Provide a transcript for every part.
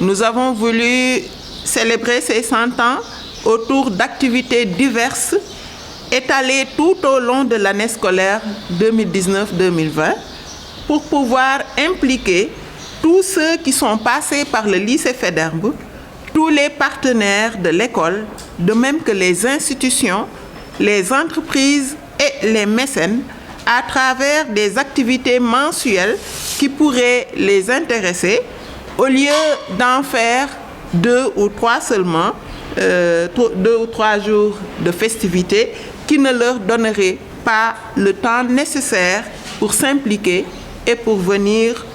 nous avons voulu célébrer ces 100 ans autour d'activités diverses étalées tout au long de l'année scolaire 2019-2020 pour pouvoir impliquer tous ceux qui sont passés par le lycée Faidherbe, tous les partenaires de l'école, de même que les institutions, les entreprises et les mécènes, à travers des activités mensuelles qui pourraient les intéresser, au lieu d'en faire 2 ou 3 seulement, 2 ou 3 jours de festivités qui ne leur donneraient pas le temps nécessaire pour s'impliquer et pour venir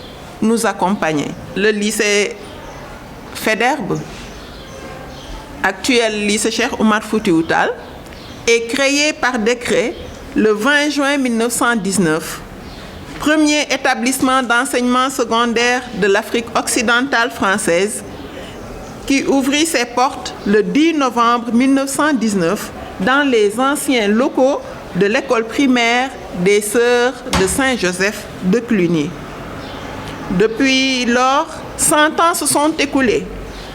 nous accompagner. Le lycée Faidherbe, actuel lycée Cheikh Oumar Foutiyou Tall, est créé par décret le 20 juin 1919, premier établissement d'enseignement secondaire de l'Afrique occidentale française, qui ouvrit ses portes le 10 novembre 1919 dans les anciens locaux de l'école primaire des Sœurs de Saint-Joseph de Cluny. Depuis lors, 100 ans se sont écoulés,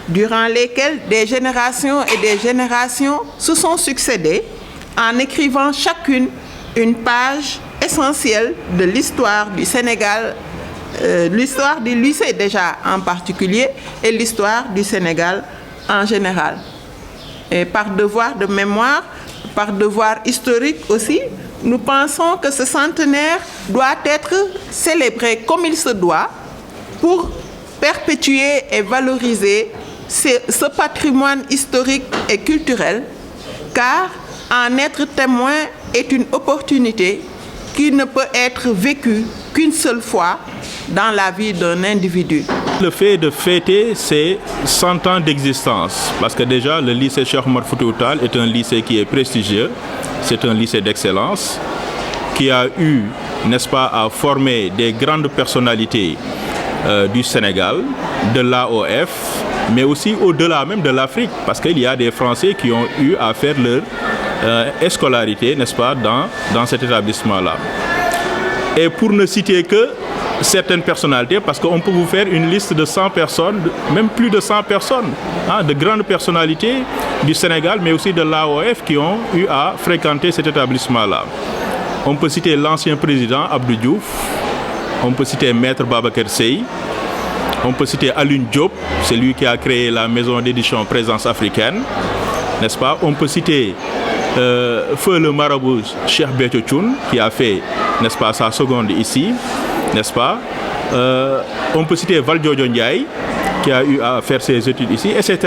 durant lesquels des générations et des générations se sont succédées en écrivant chacune une page essentielle de l'histoire du Sénégal, l'histoire du lycée déjà en particulier et l'histoire du Sénégal en général. Et par devoir de mémoire, par devoir historique aussi, nous pensons que ce centenaire doit être célébré comme il se doit pour perpétuer et valoriser ce patrimoine historique et culturel, car en être témoin est une opportunité qui ne peut être vécue qu'une seule fois dans la vie d'un individu. Le fait de fêter ces 100 ans d'existence, parce que déjà le lycée Cheikh Oumar Foutiyou Tall est un lycée qui est prestigieux, c'est un lycée d'excellence, qui a eu, n'est-ce pas, à former des grandes personnalités du Sénégal, de l'AOF, mais aussi au-delà même de l'Afrique, parce qu'il y a des Français qui ont eu à faire leur scolarité, n'est-ce pas, dans cet établissement-là. Et pour ne citer que certaines personnalités, parce qu'on peut vous faire une liste de 100 personnes, même plus de 100 personnes, hein, de grandes personnalités du Sénégal, mais aussi de l'AOF qui ont eu à fréquenter cet établissement-là. On peut citer l'ancien président Abdou Diouf, on peut citer Maître Babacar Seye, on peut citer Alioune Diop, c'est lui qui a créé la maison d'édition Présence africaine, n'est-ce pas? On peut citer Feu le marabout Cheikh Béthio Thioune, qui a fait, n'est-ce pas, sa seconde ici, n'est-ce pas? On peut citer Valdiodio Ndiaye, qui a eu à faire ses études ici, etc.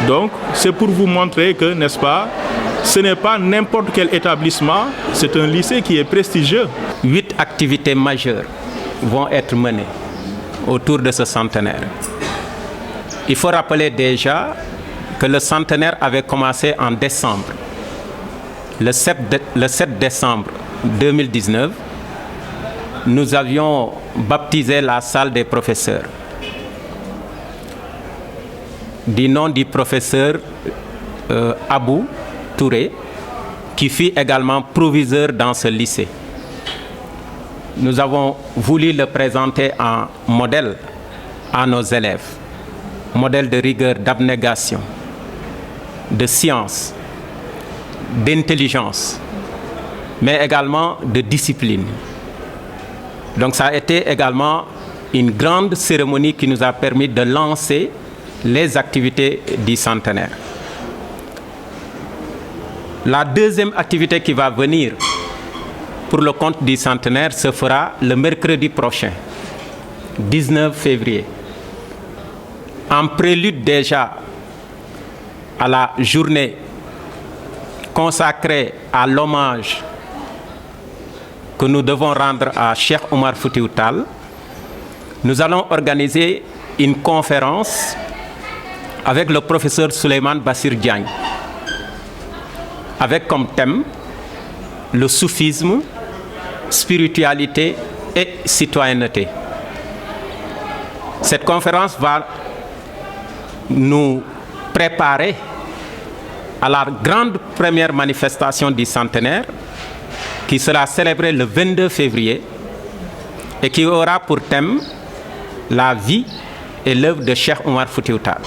Donc, c'est pour vous montrer que, n'est-ce pas, ce n'est pas n'importe quel établissement, c'est un lycée qui est prestigieux. 8 activités majeures vont être menées autour de ce centenaire. Il faut rappeler déjà que le centenaire avait commencé en décembre. Le 7 décembre 2019, nous avions baptisé la salle des professeurs du nom du professeur Abou Touré, qui fut également proviseur dans ce lycée. Nous avons voulu le présenter en modèle à nos élèves, modèle de rigueur, d'abnégation, de science, d'intelligence, mais également de discipline. Donc ça a été également une grande cérémonie qui nous a permis de lancer les activités du centenaire. La deuxième activité qui va venir pour le compte du centenaire se fera le mercredi prochain, 19 février. En prélude déjà à la journée consacrée à l'hommage que nous devons rendre à Cheikh Oumar Foutiyou Tall, nous allons organiser une conférence avec le professeur Souleymane Bassir Diagne, avec comme thème le soufisme, spiritualité et citoyenneté. Cette conférence va nous préparer à la grande première manifestation du centenaire qui sera célébrée le 22 février et qui aura pour thème la vie et l'œuvre de Cheikh Oumar Foutiyou Tall.